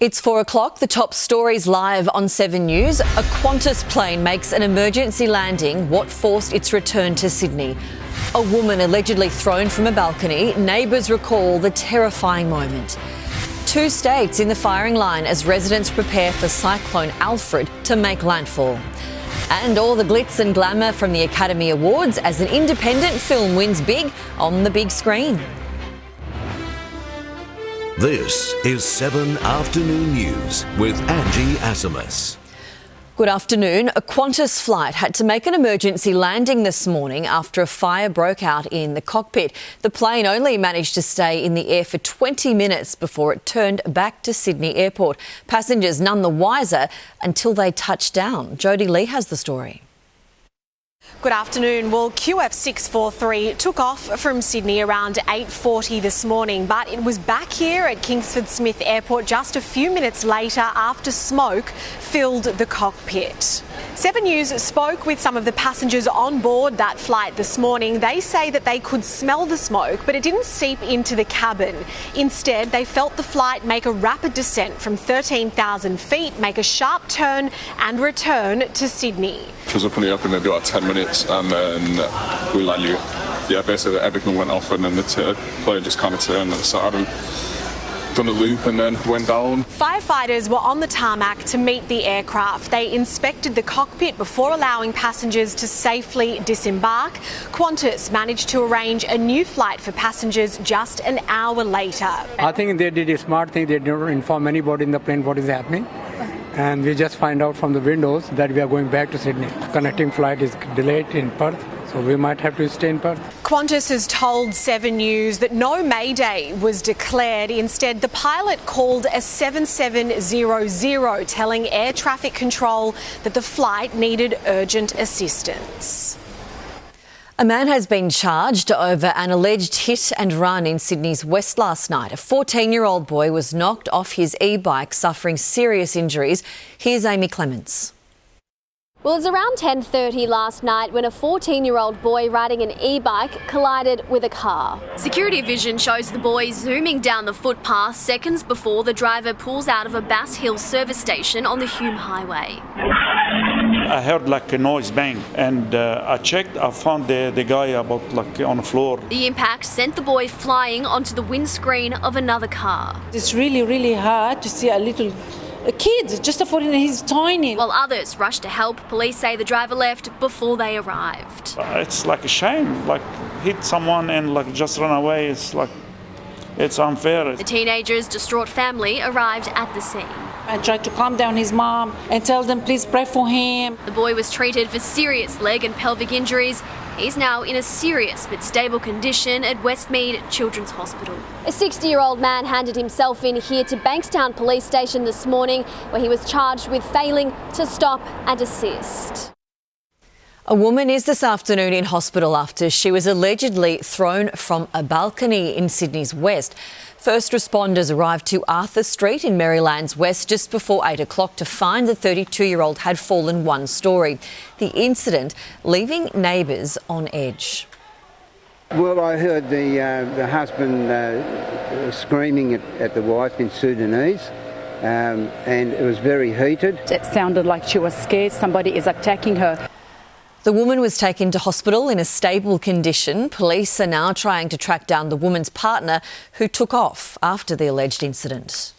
It's 4 o'clock. The top stories live on 7 News. A Qantas plane makes an emergency landing. What forced its return to Sydney? A woman allegedly thrown from a balcony. Neighbours recall the terrifying moment. 2 states in the firing line as residents prepare for Cyclone Alfred to make landfall. And all the glitz and glamour from the Academy Awards as an independent film wins big on the big screen. This is 7 Afternoon News with Angie Asimus. Good afternoon. A Qantas flight had to make an emergency landing this morning after a fire broke out in the cockpit. The plane only managed to stay in the air for 20 minutes before it turned back to Sydney Airport. Passengers none the wiser until they touched down. Jodie Lee has the story. Good afternoon. Well, QF643 took off from Sydney around 8:40 this morning, but it was back here at Kingsford Smith Airport just a few minutes later after smoke filled the cockpit. 7 News spoke with some of the passengers on board that flight this morning. They say that they could smell the smoke, but it didn't seep into the cabin. Instead, they felt the flight make a rapid descent from 13,000 feet, make a sharp turn and return to Sydney. She was opening up in maybe like 10 minutes and then we basically everything went off and then the plane just kind of turned and started done a loop and then went down. Firefighters were on the tarmac to meet the aircraft. They inspected the cockpit before allowing passengers to safely disembark. Qantas managed to arrange a new flight for passengers just an hour later. I think they did a smart thing. They didn't inform anybody in the plane what is happening. And we just find out from the windows that we are going back to Sydney. Connecting flight is delayed in Perth, so we might have to stay in Perth. Qantas has told 7 News that no mayday was declared. Instead, the pilot called a 7700 telling air traffic control that the flight needed urgent assistance. A man has been charged over an alleged hit and run in Sydney's West last night. A 14-year-old boy was knocked off his e-bike, suffering serious injuries. Here's Amy Clements. Well, it was around 10:30 last night when a 14-year-old boy riding an e-bike collided with a car. Security vision shows the boy zooming down the footpath seconds before the driver pulls out of a Bass Hill service station on the Hume Highway. I heard like a noise bang and I checked, I found the guy about like on the floor. The impact sent the boy flying onto the windscreen of another car. It's really hard to see a kid, just a 14, he's tiny. While others rushed to help, police say the driver left before they arrived. It's like a shame, like hit someone and like just run away. It's unfair. The teenager's distraught family arrived at the scene. I tried to calm down his mom and tell them please pray for him. The boy was treated for serious leg and pelvic injuries. He's now in a serious but stable condition at Westmead Children's Hospital. A 60-year-old man handed himself in here to Bankstown Police Station this morning, where he was charged with failing to stop and assist. A woman is this afternoon in hospital after she was allegedly thrown from a balcony in Sydney's West. First responders arrived to Arthur Street in Maryland's West just before 8 o'clock to find the 32-year-old had fallen one story. The incident leaving neighbours on edge. Well, I heard the husband screaming at the wife in Sudanese. And it was very heated. It sounded like she was scared somebody is attacking her. The woman was taken to hospital in a stable condition. Police are now trying to track down the woman's partner who took off after the alleged incident.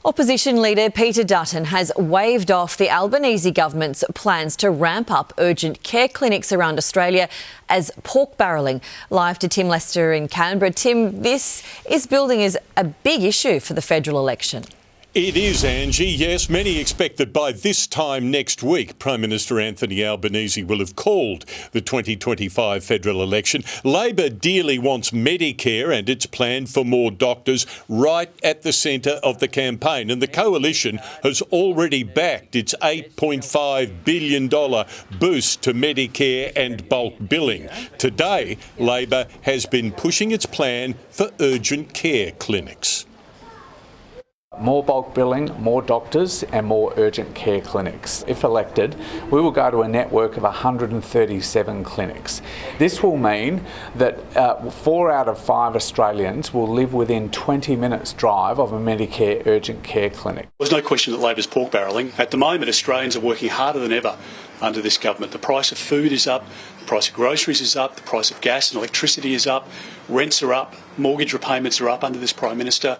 Opposition leader Peter Dutton has waved off the Albanese government's plans to ramp up urgent care clinics around Australia as pork barrelling. Live to Tim Lester in Canberra. Tim, this is building as a big issue for the federal election. It is, Angie. Yes, many expect that by this time next week, Prime Minister Anthony Albanese will have called the 2025 federal election. Labor dearly wants Medicare and its plan for more doctors right at the centre of the campaign. And the coalition has already backed its $8.5 billion boost to Medicare and bulk billing. Today, Labor has been pushing its plan for urgent care clinics. More bulk billing, more doctors and more urgent care clinics. If elected, we will go to a network of 137 clinics. This will mean that 4 out of 5 Australians will live within 20 minutes drive of a Medicare urgent care clinic. There's no question that Labor's pork barrelling. At the moment, Australians are working harder than ever under this government. The price of food is up, the price of groceries is up, the price of gas and electricity is up, rents are up, mortgage repayments are up under this Prime Minister.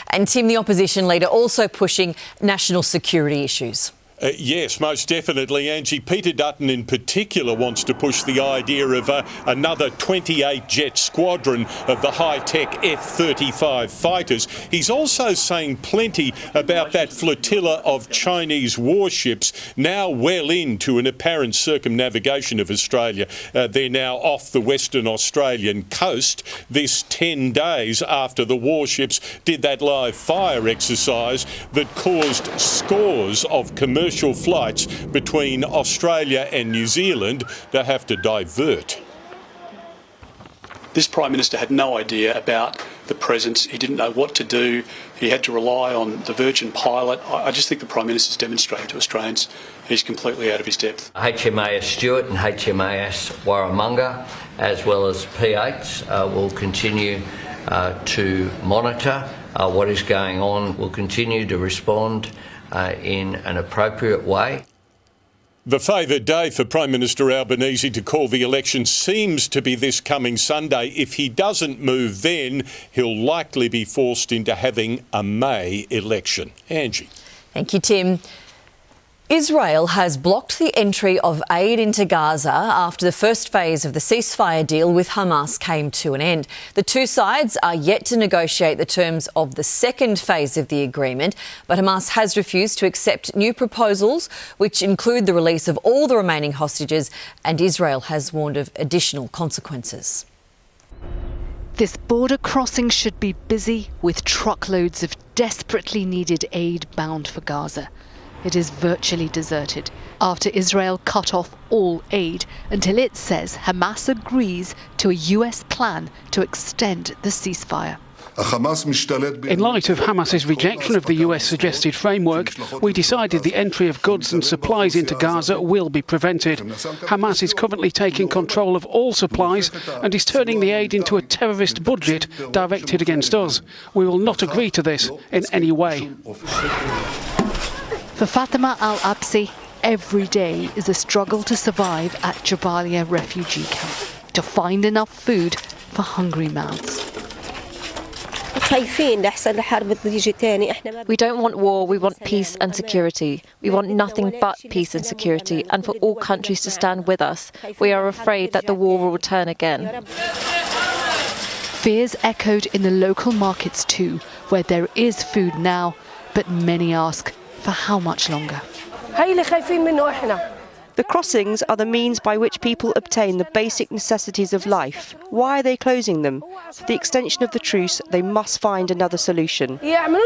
And Tim, the opposition leader, also pushing national security issues. Yes, most definitely, Angie. Peter Dutton in particular wants to push the idea of another 28-jet squadron of the high-tech F-35 fighters. He's also saying plenty about that flotilla of Chinese warships now well into an apparent circumnavigation of Australia. They're now off the Western Australian coast. This 10 days after the warships did that live fire exercise that caused scores of commercial flights between Australia and New Zealand to have to divert. This Prime Minister had no idea about the presence. He didn't know what to do. He had to rely on the Virgin pilot. I just think the Prime Minister's demonstrated to Australians he's completely out of his depth. HMAS Stewart and HMAS Warramunga, as well as P8s, will continue to monitor what is going on. We'll continue to respond in an appropriate way. The favoured day for Prime Minister Albanese to call the election seems to be this coming Sunday. If he doesn't move then, he'll likely be forced into having a May election. Angie. Thank you, Tim. Israel has blocked the entry of aid into Gaza after the first phase of the ceasefire deal with Hamas came to an end. The two sides are yet to negotiate the terms of the second phase of the agreement, but Hamas has refused to accept new proposals, which include the release of all the remaining hostages, and Israel has warned of additional consequences. This border crossing should be busy with truckloads of desperately needed aid bound for Gaza. It is virtually deserted after Israel cut off all aid until it says Hamas agrees to a US plan to extend the ceasefire. In light of Hamas's rejection of the US suggested framework, we decided the entry of goods and supplies into Gaza will be prevented. Hamas is currently taking control of all supplies and is turning the aid into a terrorist budget directed against us. We will not agree to this in any way. For Fatima Al-Absi, every day is a struggle to survive at Jabalia refugee camp, to find enough food for hungry mouths. We don't want war, we want peace and security. We want nothing but peace and security, and for all countries to stand with us. We are afraid that the war will return again. Fears echoed in the local markets too, where there is food now, but many ask, for how much longer? The crossings are the means by which people obtain the basic necessities of life. Why are they closing them? For the extension of the truce, they must find another solution. And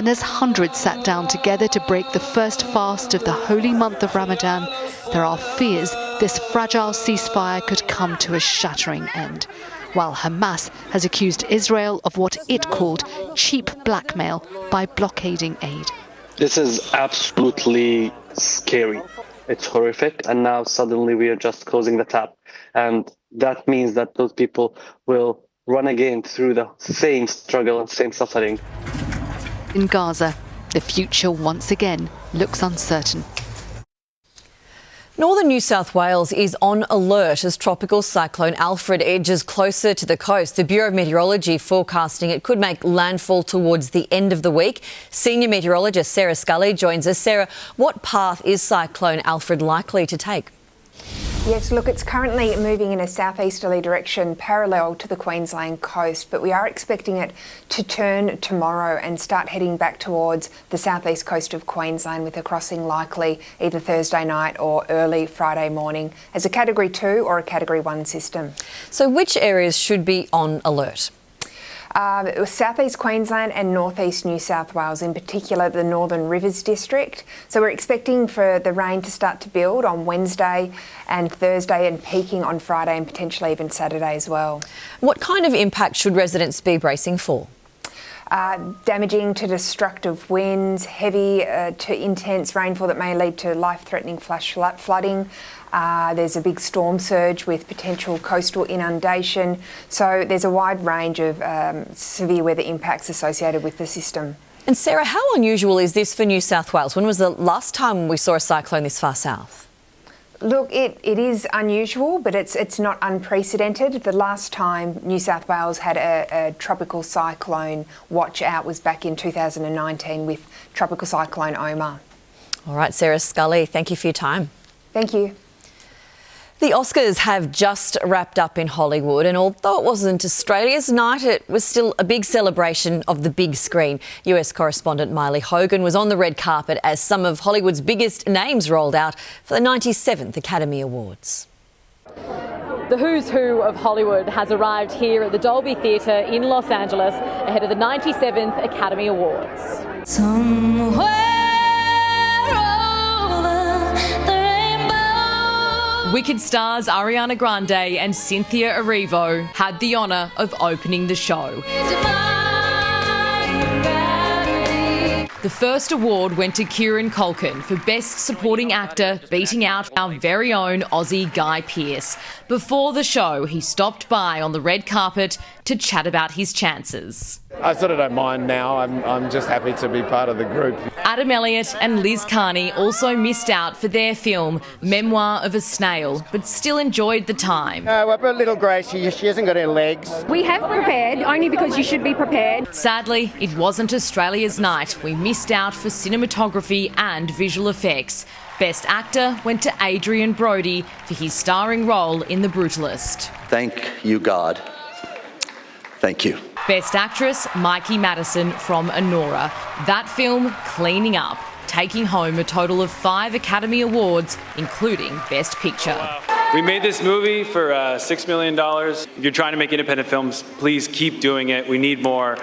as hundreds sat down together to break the first fast of the holy month of Ramadan, there are fears this fragile ceasefire could come to a shattering end, while Hamas has accused Israel of what it called cheap blackmail by blockading aid. This is absolutely scary. It's horrific. And now suddenly we are just closing the tap. And that means that those people will run again through the same struggle and same suffering. In Gaza, the future once again looks uncertain. Northern New South Wales is on alert as tropical cyclone Alfred edges closer to the coast. The Bureau of Meteorology forecasting it could make landfall towards the end of the week. Senior meteorologist Sarah Scully joins us. Sarah, what path is Cyclone Alfred likely to take? Yes, look, it's currently moving in a southeasterly direction parallel to the Queensland coast, but we are expecting it to turn tomorrow and start heading back towards the southeast coast of Queensland, with a crossing likely either Thursday night or early Friday morning as a Category 2 or a Category 1 system. So which areas should be on alert? It was southeast Queensland and northeast New South Wales, in particular the Northern Rivers District. So we're expecting for the rain to start to build on Wednesday and Thursday and peaking on Friday and potentially even Saturday as well. What kind of impact should residents be bracing for? Damaging to destructive winds, heavy to intense rainfall that may lead to life-threatening flash flooding. There's a big storm surge with potential coastal inundation. So there's a wide range of severe weather impacts associated with the system. And Sarah, how unusual is this for New South Wales? When was the last time we saw a cyclone this far south? Look, it is unusual, but it's not unprecedented. The last time New South Wales had a tropical cyclone watch out was back in 2019 with Tropical Cyclone Omar. All right, Sarah Scully, thank you for your time. Thank you. The Oscars have just wrapped up in Hollywood, and although it wasn't Australia's night, it was still a big celebration of the big screen. US correspondent Miley Hogan was on the red carpet as some of Hollywood's biggest names rolled out for the 97th Academy Awards. The who's who of Hollywood has arrived here at the Dolby Theatre in Los Angeles ahead of the 97th Academy Awards. Wicked stars Ariana Grande and Cynthia Erivo had the honour of opening the show. The first award went to Kieran Culkin for Best Supporting Actor, beating out our very own Aussie Guy Pearce. Before the show, he stopped by on the red carpet to chat about his chances. I sort of don't mind now. I'm just happy to be part of the group. Adam Elliott and Liz Carney also missed out for their film Memoir of a Snail, but still enjoyed the time. Well, but little Grace, she hasn't got any legs. We have prepared, only because you should be prepared. Sadly, it wasn't Australia's night. We missed out for cinematography and visual effects. Best Actor went to Adrian Brody for his starring role in The Brutalist. Thank you, God. Thank you. Best Actress, Mikey Madison from Anora. That film, Cleaning Up, taking home a total of 5 Academy Awards, including Best Picture. We made this movie for $6 million. If you're trying to make independent films, please keep doing it. We need more.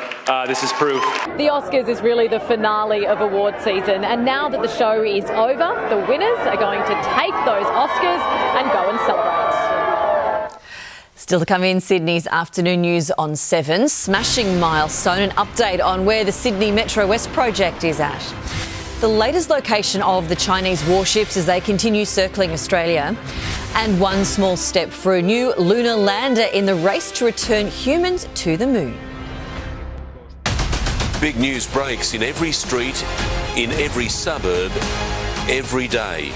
This is proof. The Oscars is really the finale of award season, and now that the show is over, the winners are going to take those Oscars and go and celebrate. Still to come in Sydney's afternoon news on 7. Smashing milestone, an update on where the Sydney Metro West project is at. The latest location of the Chinese warships as they continue circling Australia. And one small step for a new lunar lander in the race to return humans to the moon. Big news breaks in every street, in every suburb, every day.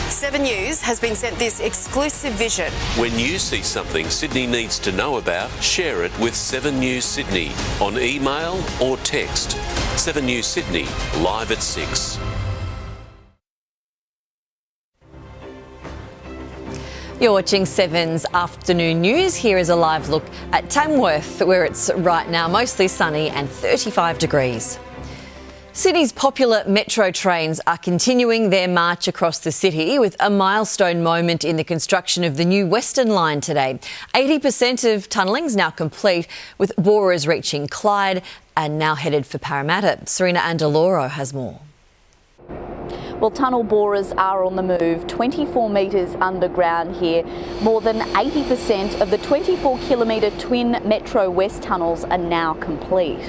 7 News has been sent this exclusive vision. When you see something Sydney needs to know about, share it with 7 News Sydney on email or text. 7 News Sydney, live at 6. You're watching 7's afternoon news. Here is a live look at Tamworth, where it's right now mostly sunny and 35 degrees. Sydney's popular metro trains are continuing their march across the city with a milestone moment in the construction of the new Western Line today. 80% of tunnelling's now complete, with borers reaching Clyde and now headed for Parramatta. Serena Andaloro has more. Well, tunnel borers are on the move, 24 metres underground here. More than 80% of the 24-kilometre twin Metro West tunnels are now complete.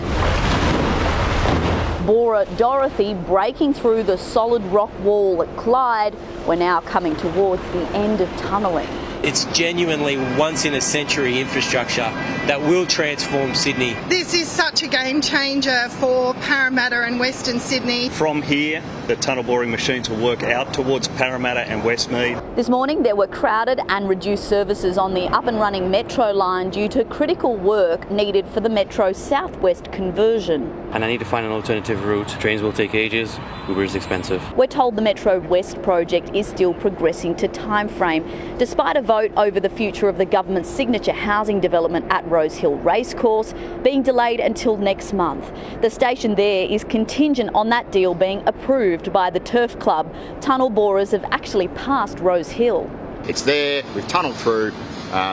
Borer Dorothy breaking through the solid rock wall at Clyde. We're now coming towards the end of tunnelling. It's genuinely once-in-a-century infrastructure that will transform Sydney. This is such a game changer for Parramatta and Western Sydney. From here, the tunnel boring machines will work out towards Parramatta and Westmead. This morning there were crowded and reduced services on the up-and-running Metro line due to critical work needed for the Metro Southwest conversion. And I need to find an alternative route. Trains will take ages, Uber is expensive. We're told the Metro West project is still progressing to time frame, despite a vote over the future of the government's signature housing development at Rose Hill Racecourse being delayed until next month. The station there is contingent on that deal being approved by the Turf Club. Tunnel borers have actually passed Rose Hill. It's there, we've tunnelled through,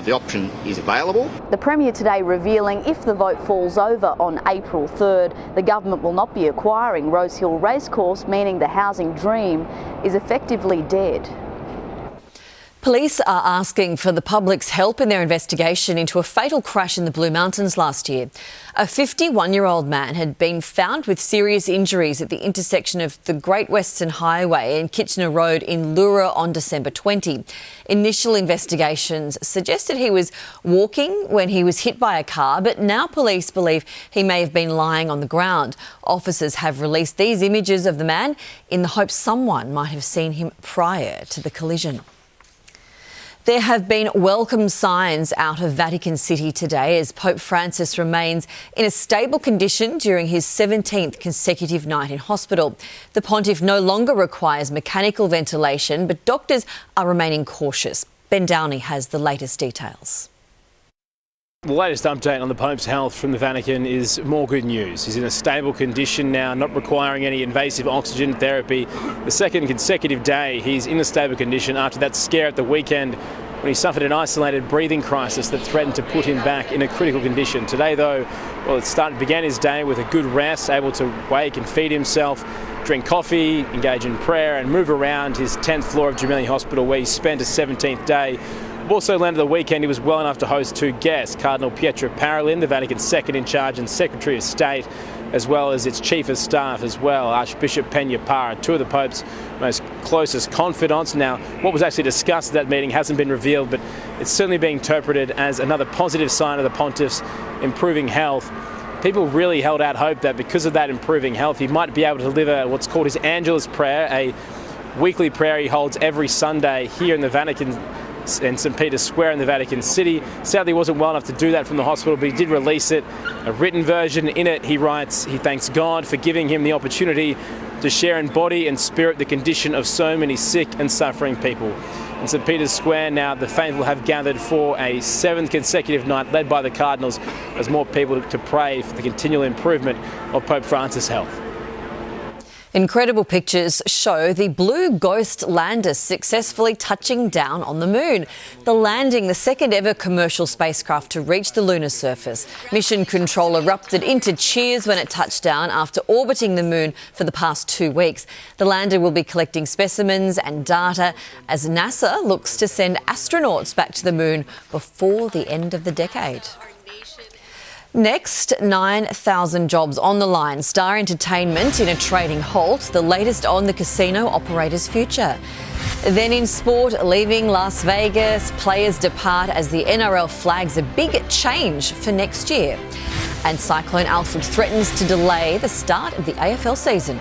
the option is available. The Premier today revealing if the vote falls over on April 3rd, the government will not be acquiring Rosehill Racecourse, meaning the housing dream is effectively dead. Police are asking for the public's help in their investigation into a fatal crash in the Blue Mountains last year. A 51-year-old man had been found with serious injuries at the intersection of the Great Western Highway and Kitchener Road in Lunar on December 20. Initial investigations suggested he was walking when he was hit by a car, but now police believe he may have been lying on the ground. Officers have released these images of the man in the hope someone might have seen him prior to the collision. There have been welcome signs out of Vatican City today as Pope Francis remains in a stable condition during his 17th consecutive night in hospital. The pontiff no longer requires mechanical ventilation, but doctors are remaining cautious. Ben Downey has the latest details. The latest update on the Pope's health from the Vatican is more good news. He's in a stable condition now, not requiring any invasive oxygen therapy. The second consecutive day he's in a stable condition after that scare at the weekend when he suffered an isolated breathing crisis that threatened to put him back in a critical condition. Today, though, began his day with a good rest, able to wake and feed himself, drink coffee, engage in prayer and move around his 10th floor of Gemelli Hospital where he spent his 17th day. Also landed the weekend, he was well enough to host two guests, Cardinal Pietro Parolin, the Vatican's second in charge and Secretary of State, as well as its Chief of Staff as well, Archbishop Peña Parra, two of the Pope's most closest confidants. Now, what was actually discussed at that meeting hasn't been revealed, but it's certainly being interpreted as another positive sign of the Pontiff's improving health. People really held out hope that because of that improving health, he might be able to deliver what's called his Angelus Prayer, a weekly prayer he holds every Sunday here in the Vatican in St. Peter's Square in the Vatican City. Sadly, he wasn't well enough to do that from the hospital, but he did release it, a written version. In it, he writes, he thanks God for giving him the opportunity to share in body and spirit the condition of so many sick and suffering people. In St. Peter's Square now, the faithful have gathered for a 7th consecutive night, led by the Cardinals, as more people to pray for the continual improvement of Pope Francis' health. Incredible pictures show the Blue Ghost lander successfully touching down on the moon. The landing, the second ever commercial spacecraft to reach the lunar surface. Mission Control erupted into cheers when it touched down after orbiting the moon for the past 2 weeks. The lander will be collecting specimens and data as NASA looks to send astronauts back to the moon before the end of the decade. Next, 9,000 jobs on the line. Star Entertainment in a trading halt, the latest on the casino operator's future. Then in sport, leaving Las Vegas, players depart as the NRL flags a big change for next year. And Cyclone Alfred threatens to delay the start of the AFL season.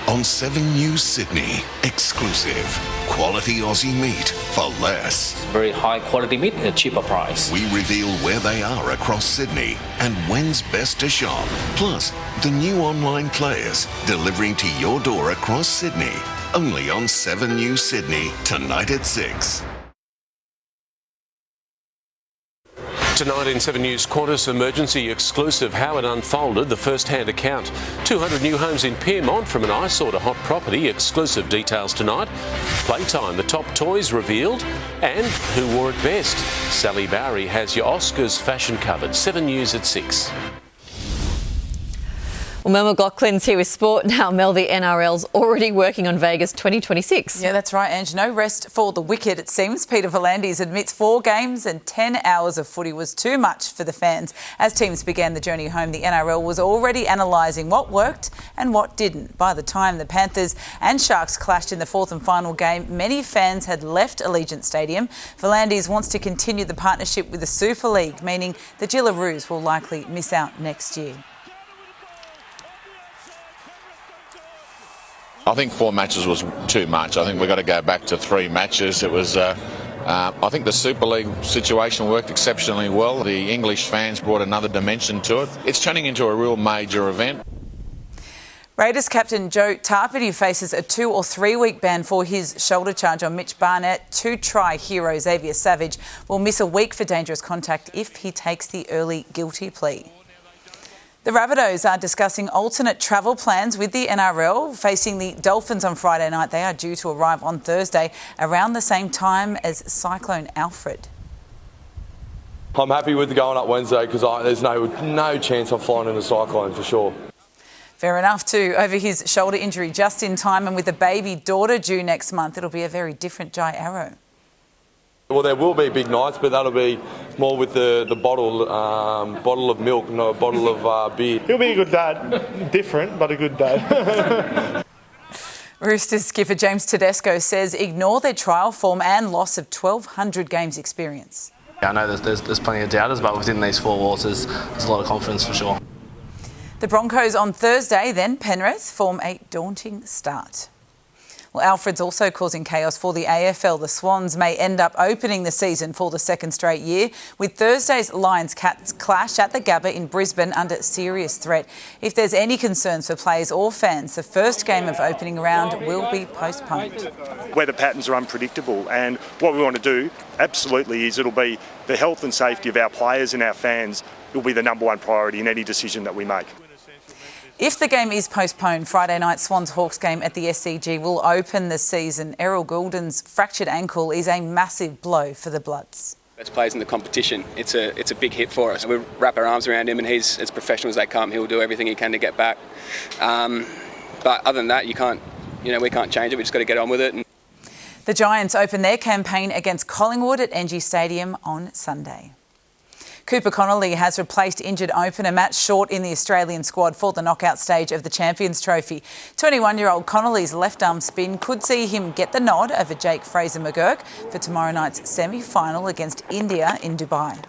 On 7 News Sydney, exclusive quality Aussie meat for less. Very high quality meat at a cheaper price. We reveal where they are across Sydney and when's best to shop. Plus, the new online players delivering to your door across Sydney. Only on 7 News Sydney, tonight at 6. Tonight in 7 News, Qantas emergency exclusive, how it unfolded, the first-hand account. 200 new homes in Pyrmont from an eyesore to hot property, exclusive details tonight. Playtime, the top toys revealed, and who wore it best. Sally Bowery has your Oscars fashion covered. 7 News at 6. Well, Mel McLaughlin's here with sport now. Mel, the NRL's already working on Vegas 2026. Yeah, that's right, Angie. No rest for the wicked, it seems. Peter V'landys admits 4 games and 10 hours of footy was too much for the fans. As teams began the journey home, the NRL was already analysing what worked and what didn't. By the time the Panthers and Sharks clashed in the 4th and final game, many fans had left Allegiant Stadium. V'landys wants to continue the partnership with the Super League, meaning the Gillaroos will likely miss out next year. I think 4 matches was too much. I think we've got to go back to 3 matches. It was, I think the Super League situation worked exceptionally well. The English fans brought another dimension to it. It's turning into a real major event. Raiders captain Joe Tarpany faces a 2 or 3 week ban for his shoulder charge on Mitch Barnett. 2-try hero Xavier Savage will miss a week for dangerous contact if he takes the early guilty plea. The Rabbitohs are discussing alternate travel plans with the NRL. Facing the Dolphins on Friday night, they are due to arrive on Thursday around the same time as Cyclone Alfred. I'm happy with going up Wednesday because there's no chance I'm flying in a Cyclone for sure. Fair enough too. Over his shoulder injury just in time, and with a baby daughter due next month, it'll be a very different Jai Arrow. Well, there will be big nights, but that'll be more with the bottle of milk, not a bottle of beer. He'll be a good dad. Different, but a good dad. Roosters skipper James Tedesco says ignore their trial form and loss of 1,200 games experience. I know there's plenty of doubters, but within these four walls there's a lot of confidence for sure. The Broncos on Thursday, then Penrith, form a daunting start. Well, Alfred's also causing chaos for the AFL. The Swans may end up opening the season for the second straight year, with Thursday's Lions-Cats clash at the Gabba in Brisbane under serious threat. If there's any concerns for players or fans, the first game of opening round will be postponed. Weather patterns are unpredictable, and what we want to do, absolutely, is it'll be the health and safety of our players and our fans will be the number one priority in any decision that we make. If the game is postponed, Friday night Swans-Hawks game at the SCG will open the season. Errol Goulden's fractured ankle is a massive blow for the Bloods. Best players in the competition. It's a big hit for us. We wrap our arms around him, and he's as professional as they come. He'll do everything he can to get back. But other than that, we can't change it. We just got to get on with it. The Giants open their campaign against Collingwood at Angie Stadium on Sunday. Cooper Connolly has replaced injured opener Matt Short in the Australian squad for the knockout stage of the Champions Trophy. 21-year-old Connolly's left arm spin could see him get the nod over Jake Fraser-McGurk for tomorrow night's semi-final against India in Dubai.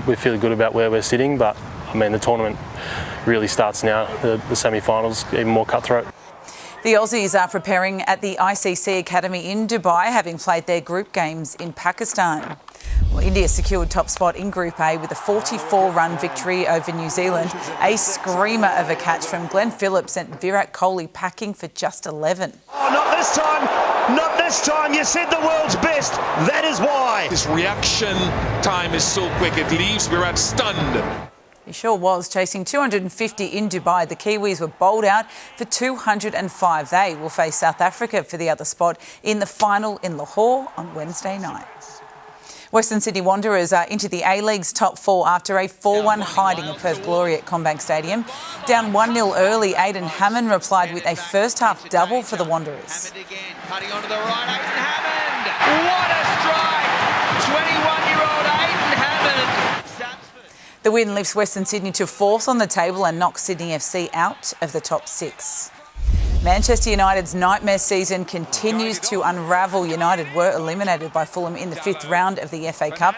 We're feeling good about where we're sitting, but the tournament really starts now. The semi-finals even more cutthroat. The Aussies are preparing at the ICC Academy in Dubai, having played their group games in Pakistan. Well, India secured top spot in Group A with a 44-run victory over New Zealand. A screamer of a catch from Glenn Phillips sent Virat Kohli packing for just 11. Oh, not this time! Not this time! You said the world's best! That is why! His reaction time is so quick, it leaves Virat stunned. He sure was. Chasing 250 in Dubai, the Kiwis were bowled out for 205. They will face South Africa for the other spot in the final in Lahore on Wednesday night. Western Sydney Wanderers are into the A-League's top four after a 4-1 hiding at Perth Glory at Combank Stadium. Down 1-0 early, Aidan Hammond replied with a first-half double for the Wanderers. Cutting onto the right, Aidan Hammond! What a strike! 21-year-old Aidan Hammond! The win lifts Western Sydney to fourth on the table and knocks Sydney FC out of the top six. Manchester United's nightmare season continues to unravel. United were eliminated by Fulham in the fifth round of the FA Cup,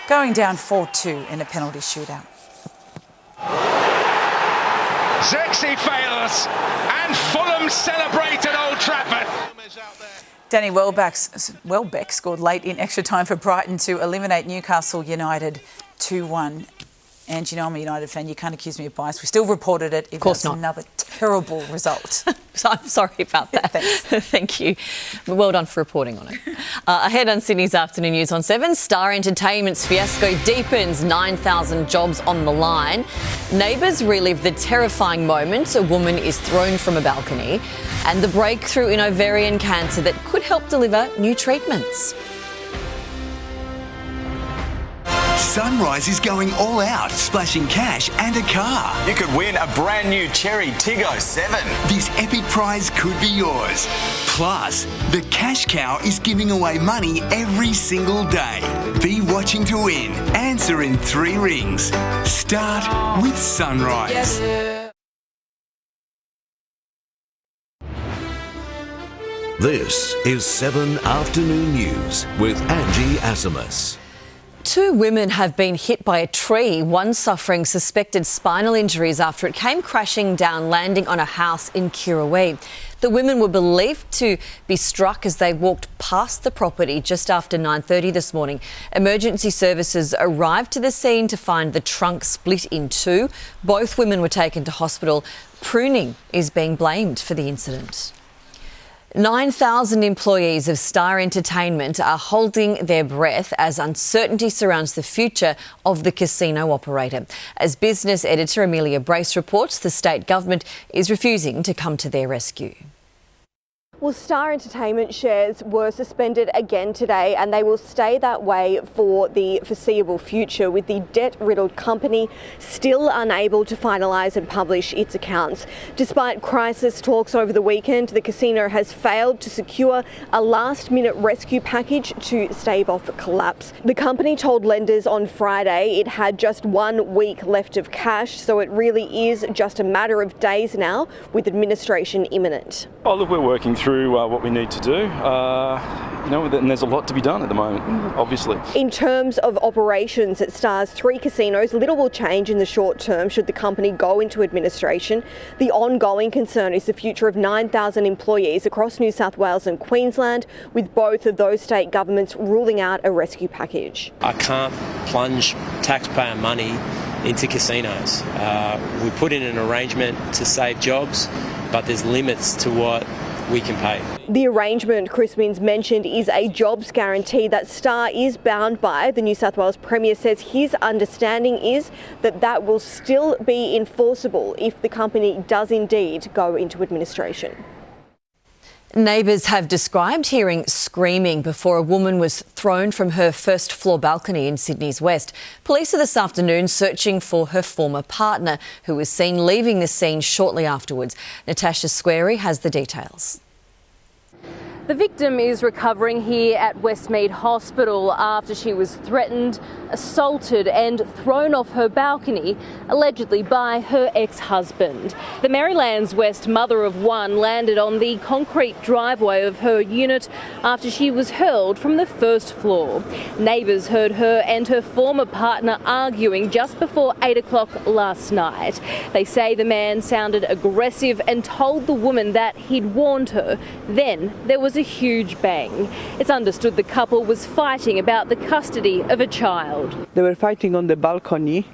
going down 4-2 in a penalty shootout. Zexi fails and Fulham celebrate at Old Trafford. Danny Welbeck scored late in extra time for Brighton to eliminate Newcastle United 2-1. Angie, I'm a United fan. You can't accuse me of bias. We still reported it. Of course not. Another terrible result. I'm sorry about that. Thank you. Well done for reporting on it. Ahead on Sydney's Afternoon News on 7, Star Entertainment's fiasco deepens, 9,000 jobs on the line. Neighbours relive the terrifying moment a woman is thrown from a balcony, and the breakthrough in ovarian cancer that could help deliver new treatments. Sunrise is going all out, splashing cash and a car. You could win a brand new Cherry Tiggo 7. This epic prize could be yours. Plus, the Cash Cow is giving away money every single day. Be watching to win. Answer in 3 rings. Start with Sunrise. This is 7 Afternoon News with Angie Asimus. 2 women have been hit by a tree, one suffering suspected spinal injuries after it came crashing down, landing on a house in Kirrawee. The women were believed to be struck as they walked past the property just after 9:30 this morning. Emergency services arrived to the scene to find the trunk split in 2. Both women were taken to hospital. Pruning is being blamed for the incident. 9,000 employees of Star Entertainment are holding their breath as uncertainty surrounds the future of the casino operator. As business editor Amelia Brace reports, the state government is refusing to come to their rescue. Well, Star Entertainment shares were suspended again today, and they will stay that way for the foreseeable future, with the debt-riddled company still unable to finalise and publish its accounts. Despite crisis talks over the weekend, the casino has failed to secure a last-minute rescue package to stave off collapse. The company told lenders on Friday it had just 1 week left of cash, so it really is just a matter of days now, with administration imminent. Oh, look, we're working through what we need to do, and there's a lot to be done at the moment, obviously. In terms of operations at Star's 3 casinos, little will change in the short term should the company go into administration. The ongoing concern is the future of 9,000 employees across New South Wales and Queensland, with both of those state governments ruling out a rescue package. I can't plunge taxpayer money into casinos. We put in an arrangement to save jobs, but there's limits to what we can pay. The arrangement Chris Minns mentioned is a jobs guarantee that Star is bound by. The New South Wales Premier says his understanding is that that will still be enforceable if the company does indeed go into administration. Neighbours have described hearing screaming before a woman was thrown from her first-floor balcony in Sydney's West. Police are this afternoon searching for her former partner, who was seen leaving the scene shortly afterwards. Natasha Squarey has the details. The victim is recovering here at Westmead Hospital after she was threatened, assaulted and thrown off her balcony, allegedly by her ex-husband. The Marylands West mother of one landed on the concrete driveway of her unit after she was hurled from the first floor. Neighbours heard her and her former partner arguing just before 8 o'clock last night. They say the man sounded aggressive and told the woman that he'd warned her. Then there was a huge bang. It's understood the couple was fighting about the custody of a child. They were fighting on the balcony,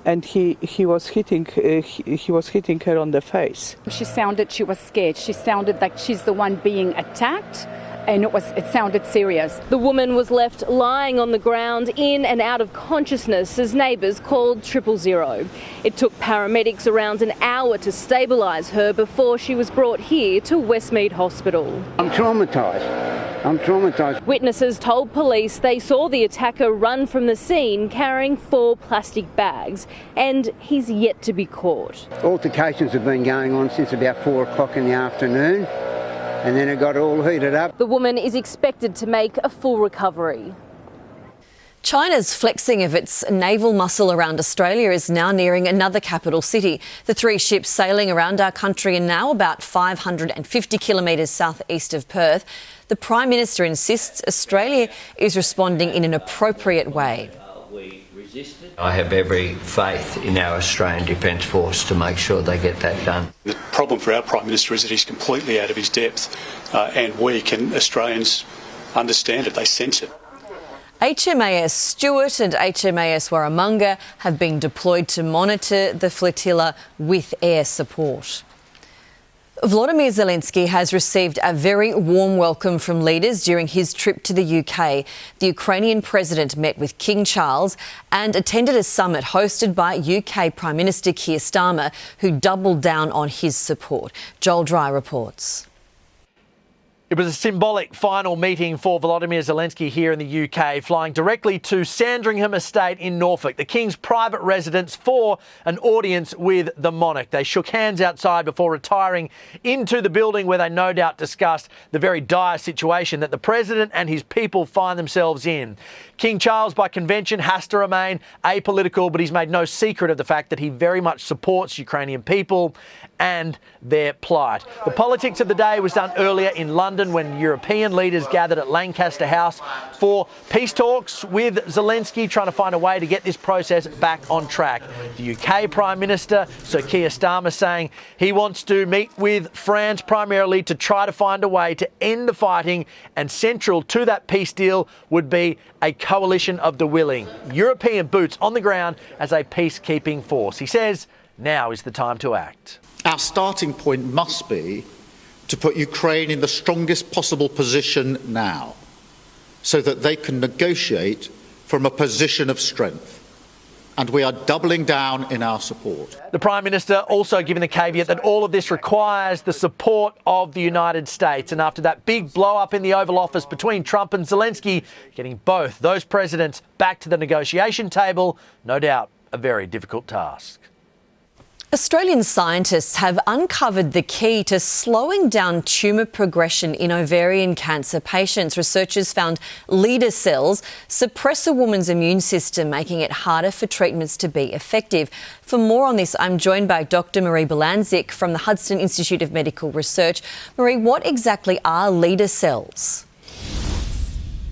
and he was hitting her on the face. She was scared. She sounded like she's the one being attacked. And it sounded serious. The woman was left lying on the ground in and out of consciousness as neighbours called 000. It took paramedics around an hour to stabilise her before she was brought here to Westmead Hospital. I'm traumatised. Witnesses told police they saw the attacker run from the scene carrying 4 plastic bags, and he's yet to be caught. Altercations have been going on since about 4 o'clock in the afternoon. And then it got all heated up. The woman is expected to make a full recovery. China's flexing of its naval muscle around Australia is now nearing another capital city. The 3 ships sailing around our country are now about 550 kilometres southeast of Perth. The Prime Minister insists Australia is responding in an appropriate way. I have every faith in our Australian Defence Force to make sure they get that done. The problem for our Prime Minister is that he's completely out of his depth, and Australians understand it, they sense it. HMAS Stewart and HMAS Warramunga have been deployed to monitor the flotilla with air support. Volodymyr Zelensky has received a very warm welcome from leaders during his trip to the UK. The Ukrainian president met with King Charles and attended a summit hosted by UK Prime Minister Keir Starmer, who doubled down on his support. Joel Dry reports. It was a symbolic final meeting for Volodymyr Zelensky here in the UK, flying directly to Sandringham Estate in Norfolk, the King's private residence, for an audience with the monarch. They shook hands outside before retiring into the building, where they no doubt discussed the very dire situation that the president and his people find themselves in. King Charles, by convention, has to remain apolitical, but he's made no secret of the fact that he very much supports Ukrainian people and their plight. The politics of the day was done earlier in London when European leaders gathered at Lancaster House for peace talks with Zelensky, trying to find a way to get this process back on track. The UK Prime Minister, Sir Keir Starmer, saying he wants to meet with France primarily to try to find a way to end the fighting, and central to that peace deal would be a coalition of the willing, European boots on the ground as a peacekeeping force. He says now is the time to act. Our starting point must be to put Ukraine in the strongest possible position now, so that they can negotiate from a position of strength. and we are doubling down in our support. The Prime Minister also giving the caveat that all of this requires the support of the United States. And after that big blow-up in the Oval Office between Trump and Zelensky, getting both those presidents back to the negotiation table, no doubt a very difficult task. Australian scientists have uncovered the key to slowing down tumour progression in ovarian cancer patients. Researchers found leader cells suppress a woman's immune system, making it harder for treatments to be effective. For more on this, I'm joined by Dr. Marie Bolanczyk from the Hudson Institute of Medical Research. Marie, what exactly are leader cells?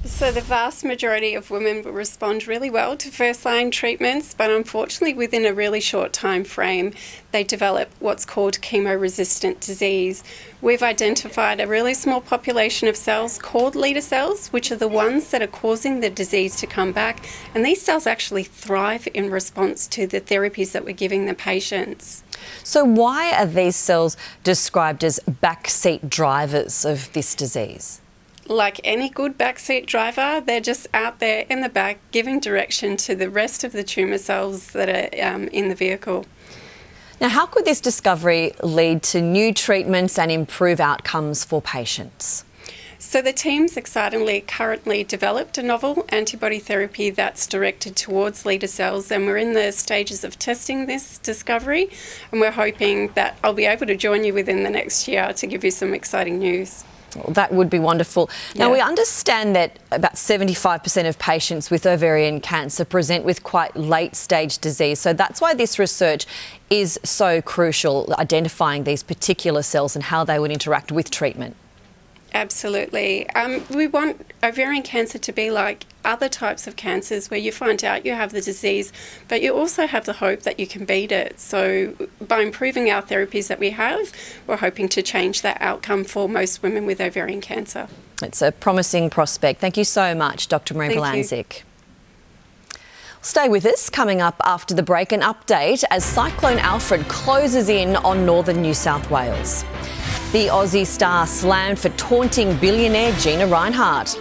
So the vast majority of women will respond really well to first-line treatments, but unfortunately within a really short time frame, they develop what's called chemo-resistant disease. We've identified a really small population of cells called leader cells, which are the ones that are causing the disease to come back, and these cells actually thrive in response to the therapies that we're giving the patients. So why are these cells described as backseat drivers of this disease? Like any good backseat driver, they're just out there in the back giving direction to the rest of the tumour cells that are in the vehicle. Now, how could this discovery lead to new treatments and improve outcomes for patients? So the team's excitingly currently developed a novel antibody therapy that's directed towards leader cells, and we're in the stages of testing this discovery, and we're hoping that I'll be able to join you within the next year to give you some exciting news. Well, that would be wonderful. Now, we understand that about 75% of patients with ovarian cancer present with quite late-stage disease. So that's why this research is so crucial, identifying these particular cells and how they would interact with treatment. Absolutely. We want ovarian cancer to be like other types of cancers where you find out you have the disease, but you also have the hope that you can beat it. So by improving our therapies that we have, we're hoping to change that outcome for most women with ovarian cancer. It's a promising prospect. Thank you so much, Dr. Marie Bolanczyk. Stay with us. Coming up after the break, an update as Cyclone Alfred closes in on northern New South Wales. The Aussie star slammed for taunting billionaire Gina Rinehart.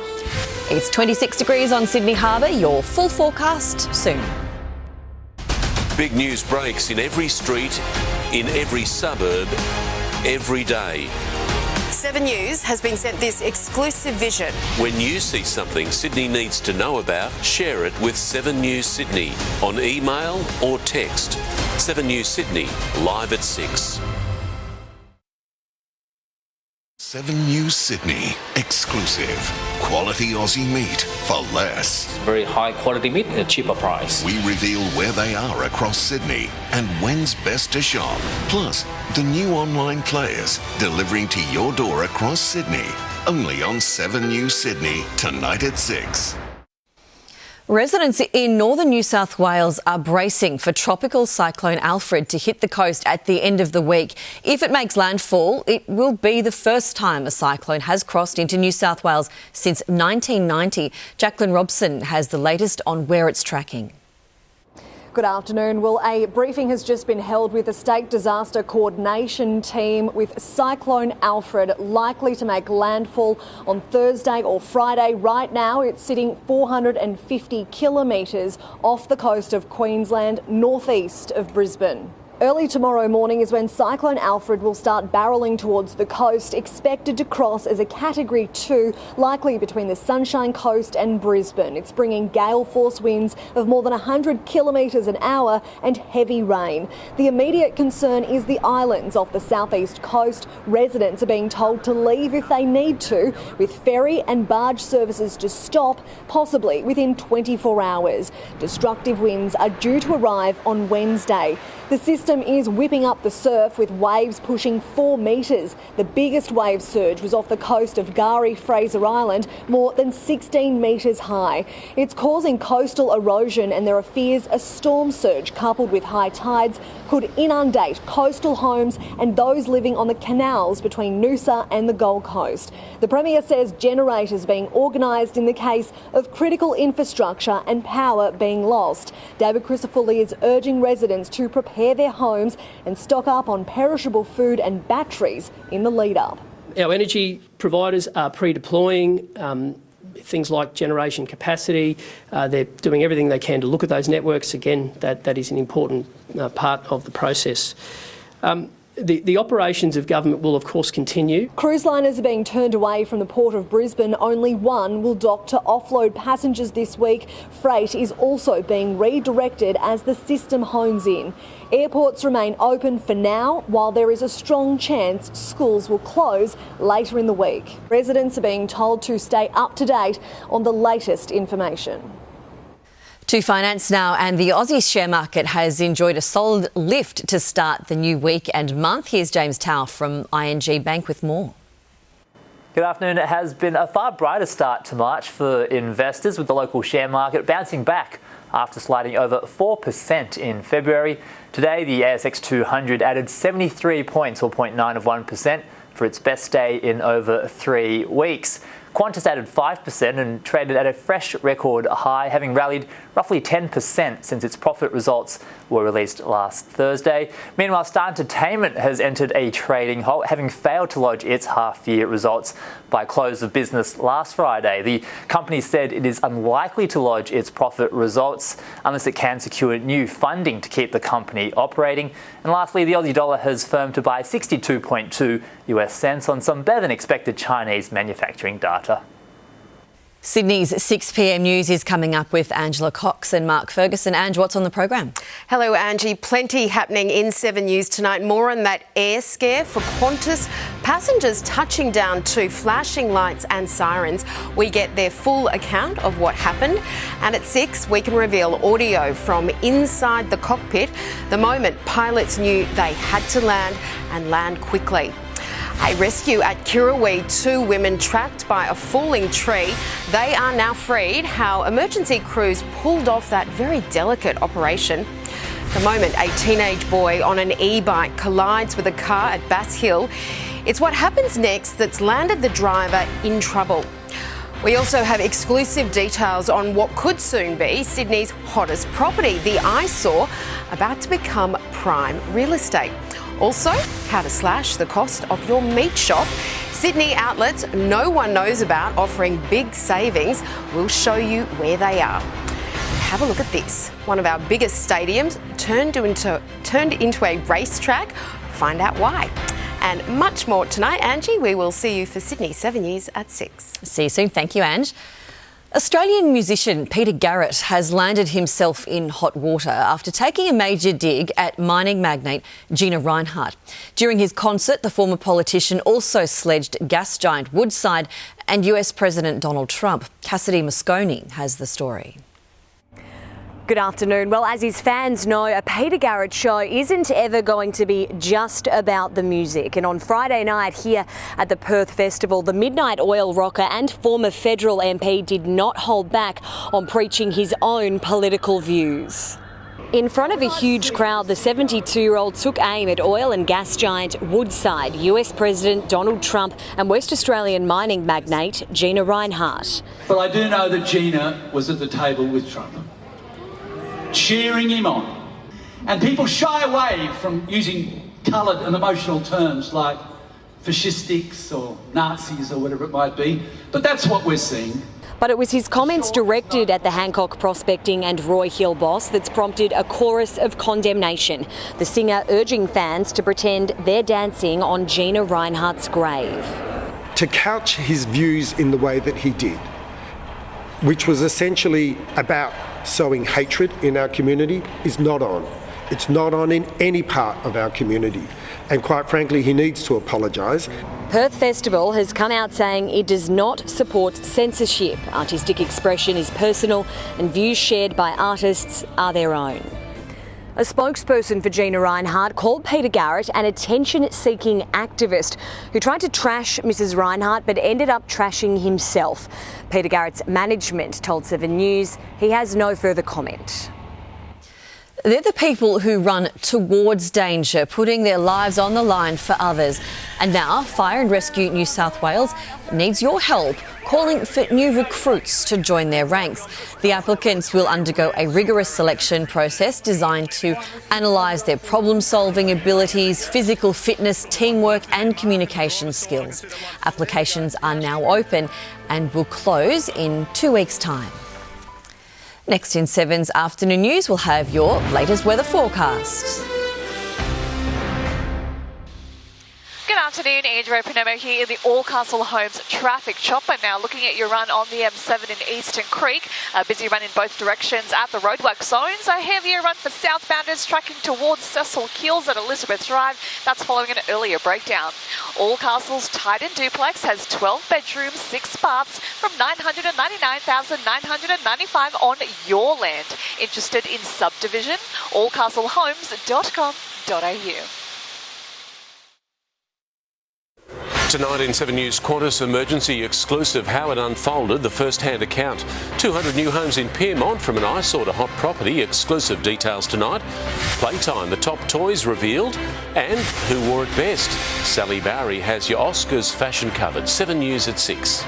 It's 26 degrees on Sydney Harbour. Your full forecast soon. Big news breaks in every street, in every suburb, every day. 7 News has been sent this exclusive vision. When you see something Sydney needs to know about, share it with 7 News Sydney on email or text. 7 News Sydney, live at 6. 7 News Sydney, exclusive. Quality Aussie meat for less. Very high quality meat at a cheaper price. We reveal where they are across Sydney and when's best to shop. Plus, the new online players delivering to your door across Sydney. Only on 7 News Sydney, tonight at 6. Residents in northern New South Wales are bracing for tropical cyclone Alfred to hit the coast at the end of the week. If it makes landfall, it will be the first time a cyclone has crossed into New South Wales since 1990. Jacqueline Robson has the latest on where it's tracking. Good afternoon. Well, a briefing has just been held with the State Disaster Coordination Team with Cyclone Alfred likely to make landfall on Thursday or Friday. Right now, it's sitting 450 kilometres off the coast of Queensland, northeast of Brisbane. Early tomorrow morning is when Cyclone Alfred will start barrelling towards the coast, expected to cross as a Category 2, likely between the Sunshine Coast and Brisbane. It's bringing gale force winds of more than 100 kilometres an hour and heavy rain. The immediate concern is the islands off the southeast coast. Residents are being told to leave if they need to, with ferry and barge services to stop, possibly within 24 hours. Destructive winds are due to arrive on Wednesday. The system is whipping up the surf with waves pushing 4 metres. The biggest wave surge was off the coast of Garrett, Fraser Island, more than 16 metres high. It's causing coastal erosion and there are fears a storm surge coupled with high tides could inundate coastal homes and those living on the canals between Noosa and the Gold Coast. The Premier says generators being organised in the case of critical infrastructure and power being lost. David Crisafulli is urging residents to prepare their homes and stock up on perishable food and batteries in the lead-up. Our energy providers are pre-deploying things like generation capacity. They're doing everything they can to look at those networks. Again, that is an important part of the process. The operations of government will, of course, continue. Cruise liners are being turned away from the port of Brisbane. Only one will dock to offload passengers this week. Freight is also being redirected as the system hones in. Airports remain open for now, while there is a strong chance schools will close later in the week. Residents are being told to stay up to date on the latest information. To finance now, and the Aussie share market has enjoyed a solid lift to start the new week and month. Here's James Tao from ING Bank with more. Good afternoon. It has been a far brighter start to March for investors, with the local share market bouncing back after sliding over 4% in February. Today, the ASX 200 added 73 points, or 0.9%, for its best day in over 3 weeks. Qantas added 5% and traded at a fresh record high, having rallied roughly 10% since its profit results were released last Thursday. Meanwhile, Star Entertainment has entered a trading halt, having failed to lodge its half-year results by close of business last Friday. The company said it is unlikely to lodge its profit results unless it can secure new funding to keep the company operating. And lastly, the Aussie dollar has firmed to buy 62.2 US cents on some better than expected Chinese manufacturing data. Sydney's 6 p.m. news is coming up with Angela Cox and Mark Ferguson. Ange, what's on the program? Hello, Angie. Plenty happening in 7 News tonight. More on that air scare for Qantas. Passengers touching down to flashing lights and sirens. We get their full account of what happened. And at 6, we can reveal audio from inside the cockpit the moment pilots knew they had to land and land quickly. A rescue at Kirrawee, 2 women trapped by a falling tree. They are now freed. How emergency crews pulled off that very delicate operation. The moment a teenage boy on an e-bike collides with a car at Bass Hill. It's what happens next that's landed the driver in trouble. We also have exclusive details on what could soon be Sydney's hottest property, the eyesore, about to become prime real estate. Also, how to slash the cost of your meat shop. Sydney outlets no one knows about offering big savings. We'll show you where they are. Have a look at this. One of our biggest stadiums turned into a racetrack. Find out why. And much more tonight, Angie. We will see you for Sydney 7 News at 6. See you soon. Thank you, Ange. Australian musician Peter Garrett has landed himself in hot water after taking a major dig at mining magnate Gina Rinehart. During his concert, the former politician also sledged gas giant Woodside and US President Donald Trump. Cassidy Moscone has the story. Good afternoon. Well, as his fans know, a Peter Garrett show isn't ever going to be just about the music. And on Friday night here at the Perth Festival, the Midnight Oil rocker and former federal MP did not hold back on preaching his own political views. In front of a huge crowd, the 72-year-old took aim at oil and gas giant Woodside, US President Donald Trump and West Australian mining magnate Gina Rinehart. But I do know that Gina was at the table with Trump, cheering him on. And people shy away from using coloured and emotional terms like fascistics or Nazis or whatever it might be, but that's what we're seeing. But it was his comments directed at the Hancock Prospecting and Roy Hill boss that's prompted a chorus of condemnation. The singer urging fans to pretend they're dancing on Gina Rinehart's grave. To couch his views in the way that he did, which was essentially about sowing hatred in our community, is not on. It's not on in any part of our community. And quite frankly, he needs to apologise. Perth Festival has come out saying it does not support censorship. Artistic expression is personal and views shared by artists are their own. A spokesperson for Gina Rinehart called Peter Garrett an attention-seeking activist who tried to trash Mrs Rinehart but ended up trashing himself. Peter Garrett's management told 7 News he has no further comment. They're the people who run towards danger, putting their lives on the line for others. And now, Fire and Rescue New South Wales needs your help, calling for new recruits to join their ranks. The applicants will undergo a rigorous selection process designed to analyse their problem-solving abilities, physical fitness, teamwork and communication skills. Applications are now open and will close in 2 weeks' time. Next in 7's afternoon news, we'll have your latest weather forecast. Good afternoon, Angie here in the Allcastle Homes traffic chopper. Now looking at your run on the M7 in Eastern Creek. A busy run in both directions at the roadwork zones. A heavier run for southbounders tracking towards Cecil Keels at Elizabeth Drive. That's following an earlier breakdown. Allcastle's Titan Duplex has 12 bedrooms, 6 baths from $999,995 on your land. Interested in subdivision? allcastlehomes.com.au. Tonight in 7 News, Qantas emergency exclusive, how it unfolded, the first-hand account. 200 new homes in Pyrmont from an eyesore to hot property. Exclusive details tonight. Playtime, the top toys revealed. And who wore it best? Sally Bowery has your Oscars fashion covered. 7 News at 6.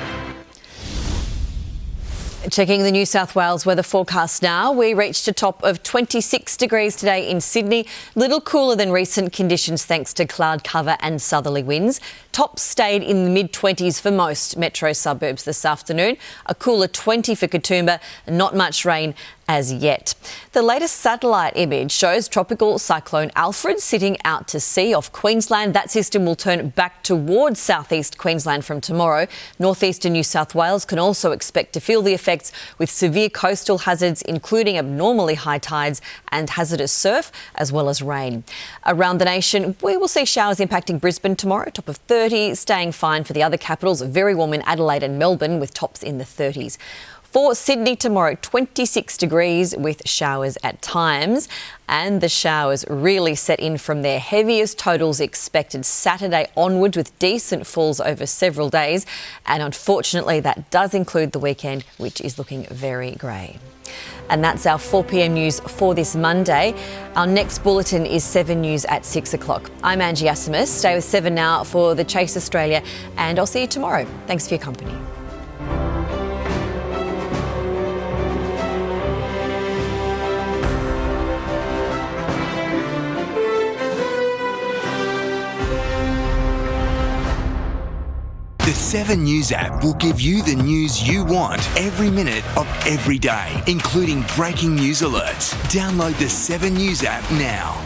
Checking the New South Wales weather forecast now. We reached a top of 26 degrees today in Sydney. Little cooler than recent conditions thanks to cloud cover and southerly winds. Tops stayed in the mid-20s for most metro suburbs this afternoon. A cooler 20 for Katoomba. Not much rain as yet. The latest satellite image shows Tropical Cyclone Alfred sitting out to sea off Queensland. That system will turn back towards southeast Queensland from tomorrow. Northeastern New South Wales can also expect to feel the effects with severe coastal hazards, including abnormally high tides and hazardous surf, as well as rain. Around the nation, we will see showers impacting Brisbane tomorrow, top of 30, staying fine for the other capitals. Very warm in Adelaide and Melbourne with tops in the 30s. For Sydney tomorrow, 26 degrees with showers at times. And the showers really set in from their heaviest totals expected Saturday onwards with decent falls over several days. And unfortunately, that does include the weekend, which is looking very grey. And that's our 4 p.m. news for this Monday. Our next bulletin is 7 News at 6 o'clock. I'm Angie Asimus. Stay with 7 now for the Chase Australia, and I'll see you tomorrow. Thanks for your company. The 7 News app will give you the news you want every minute of every day, including breaking news alerts. Download the 7 News app now.